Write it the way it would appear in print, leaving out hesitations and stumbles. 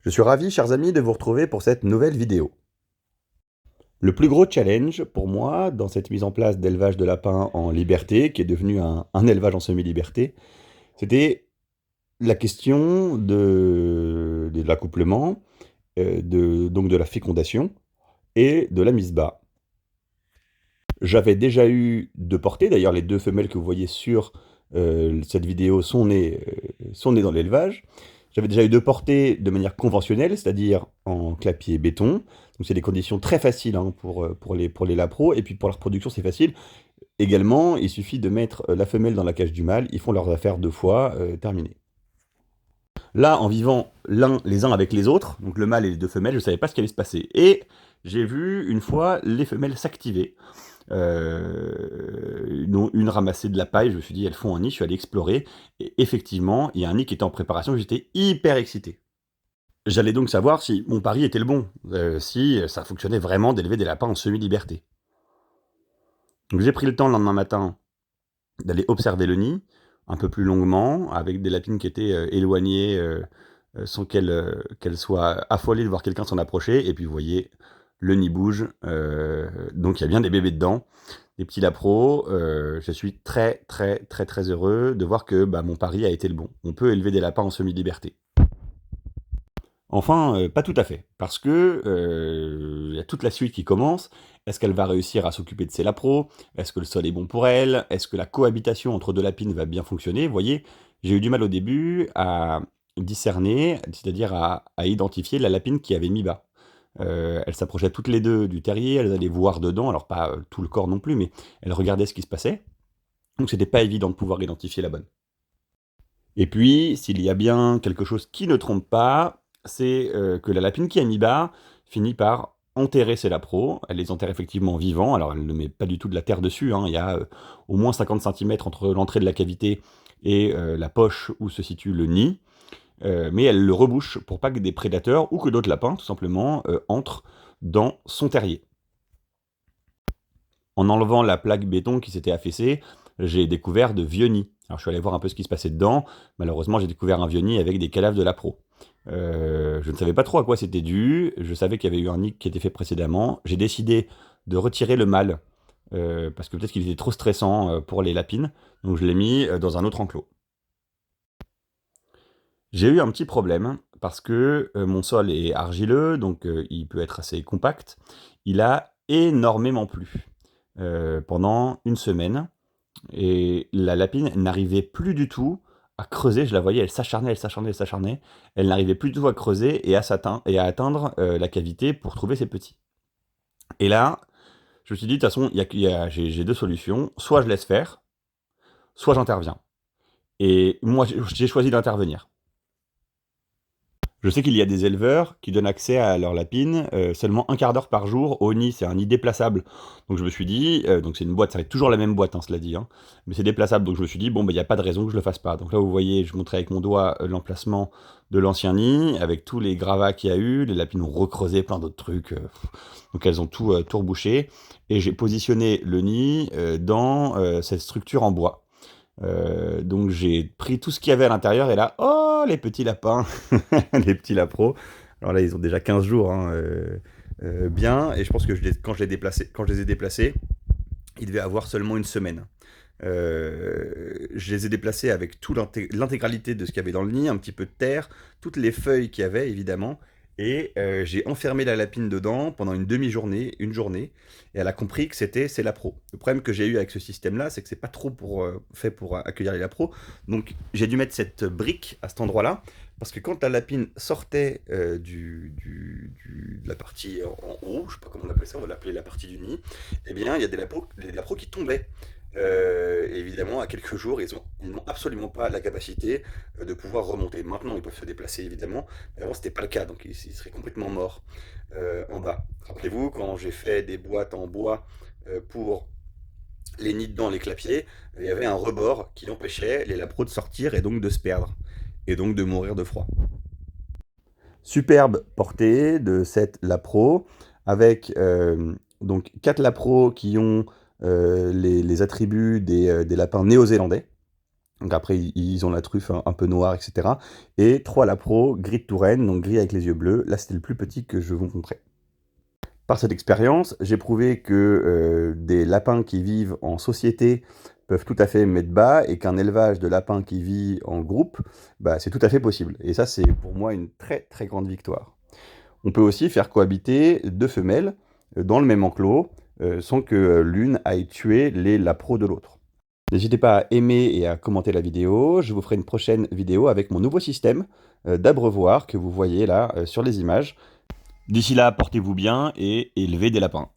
Je suis ravi, chers amis, de vous retrouver pour cette nouvelle vidéo. Le plus gros challenge pour moi dans cette mise en place d'élevage de lapins en liberté, qui est devenu un élevage en semi-liberté, c'était la question de l'accouplement, donc de la fécondation et de la mise bas. J'avais déjà eu 2 portées, d'ailleurs les 2 femelles que vous voyez sur cette vidéo sont nées dans l'élevage. J'avais déjà eu 2 portées de manière conventionnelle, c'est-à-dire en clapier béton. Donc c'est des conditions très faciles hein, pour les lapros, et puis pour la reproduction c'est facile. Également, il suffit de mettre la femelle dans la cage du mâle, ils font leurs affaires 2 fois, terminé. Là, en vivant les uns avec les autres, donc le mâle et les 2 femelles, je ne savais pas ce qui allait se passer. Et j'ai vu une fois les femelles s'activer. Une ramasser de la paille, je me suis dit elles font un nid, je suis allé explorer, et effectivement, il y a un nid qui était en préparation, j'étais hyper excité. J'allais donc savoir si mon pari était le bon, si ça fonctionnait vraiment d'élever des lapins en semi-liberté. Donc j'ai pris le temps le lendemain matin d'aller observer le nid, un peu plus longuement, avec des lapines qui étaient éloignées, sans qu'elles soient affolées de voir quelqu'un s'en approcher, et puis vous voyez, le nid bouge, donc il y a bien des bébés dedans, des petits lapros. Je suis très très très très heureux de voir que mon pari a été le bon. On peut élever des lapins en semi-liberté. Enfin, pas tout à fait, parce que y a toute la suite qui commence. Est-ce qu'elle va réussir à s'occuper de ses lapros? Est-ce que le sol est bon pour elle? Est-ce que la cohabitation entre 2 lapines va bien fonctionner? Vous voyez, j'ai eu du mal au début à discerner, c'est-à-dire à identifier la lapine qui avait mis bas. Elles s'approchaient toutes les 2 du terrier, elles allaient voir dedans, alors pas, tout le corps non plus, mais elles regardaient ce qui se passait. Donc c'était pas évident de pouvoir identifier la bonne. Et puis, s'il y a bien quelque chose qui ne trompe pas, c'est que la lapine qui a mis bas finit par enterrer ses lapros. Elle les enterre effectivement vivants, alors elle ne met pas du tout de la terre dessus, hein. Il y a au moins 50 cm entre l'entrée de la cavité et la poche où se situe le nid. Mais elle le rebouche pour pas que des prédateurs ou que d'autres lapins, tout simplement, entrent dans son terrier. En enlevant la plaque béton qui s'était affaissée, j'ai découvert de vieux nids. Alors je suis allé voir un peu ce qui se passait dedans. Malheureusement, j'ai découvert un vieux nid avec des cadavres de lapro. Je ne savais pas trop à quoi c'était dû. Je savais qu'il y avait eu un nid qui était fait précédemment. J'ai décidé de retirer le mâle, parce que peut-être qu'il était trop stressant pour les lapines. Donc je l'ai mis dans un autre enclos. J'ai eu un petit problème parce que mon sol est argileux, donc il peut être assez compact. Il a énormément plu pendant une semaine, et la lapine n'arrivait plus du tout à creuser. Je la voyais, elle s'acharnait, elle s'acharnait, elle s'acharnait. Elle n'arrivait plus du tout à creuser et à atteindre la cavité pour trouver ses petits. Et là, je me suis dit, de toute façon, j'ai 2 solutions. Soit je laisse faire, soit j'interviens. Et moi, j'ai choisi d'intervenir. Je sais qu'il y a des éleveurs qui donnent accès à leurs lapines seulement un quart d'heure par jour au nid. C'est un nid déplaçable. Donc je me suis dit, donc c'est une boîte, ça va être toujours la même boîte, hein, cela dit, hein, mais c'est déplaçable. Donc je me suis dit, bon, il n'y a pas de raison que je le fasse pas. Donc là, vous voyez, je montrais avec mon doigt l'emplacement de l'ancien nid, avec tous les gravats qu'il y a eu. Les lapines ont recreusé plein d'autres trucs. Donc elles ont tout rebouché. Et j'ai positionné le nid dans cette structure en bois. Donc j'ai pris tout ce qu'il y avait à l'intérieur, et là, oh, les petits lapins, les petits lapros. Alors là, ils ont déjà 15 jours, hein, bien, et je pense que quand je les ai déplacés, ils devaient avoir seulement une semaine. Je les ai déplacés avec toute l'intégralité de ce qu'il y avait dans le nid, un petit peu de terre, toutes les feuilles qu'il y avait, évidemment. Et j'ai enfermé la lapine dedans pendant une demi-journée, une journée, et elle a compris que c'est lapro. Le problème que j'ai eu avec ce système-là, c'est que c'est pas trop fait pour accueillir les lapros. Donc j'ai dû mettre cette brique à cet endroit-là, parce que quand la lapine sortait de la partie en haut, je sais pas comment on appelle ça, on va l'appeler la partie du nid, eh bien il y a des lapros qui tombaient. Évidemment, à quelques jours, ils n'ont absolument pas la capacité de pouvoir remonter. Maintenant, ils peuvent se déplacer, évidemment, mais avant, c'était pas le cas, donc ils seraient complètement morts en bas. Rappelez-vous, quand j'ai fait des boîtes en bois pour les nids dans les clapiers, il y avait un rebord qui empêchait les lapros de sortir et donc de se perdre, et donc de mourir de froid. Superbe portée de cette lapro, avec donc 4 lapros qui ont les attributs des lapins néo-zélandais. Donc après, ils ont la truffe un peu noire, etc. Et 3 lapros, gris de Touraine, donc gris avec les yeux bleus. Là, c'était le plus petit que je vous montrais. Par cette expérience, j'ai prouvé que des lapins qui vivent en société peuvent tout à fait mettre bas et qu'un élevage de lapins qui vit en groupe, bah, c'est tout à fait possible. Et ça, c'est pour moi une très très grande victoire. On peut aussi faire cohabiter 2 femelles dans le même enclos sans que l'une aille tuer les lapros de l'autre. N'hésitez pas à aimer et à commenter la vidéo. Je vous ferai une prochaine vidéo avec mon nouveau système d'abreuvoir que vous voyez là sur les images. D'ici là, portez-vous bien et élevez des lapins.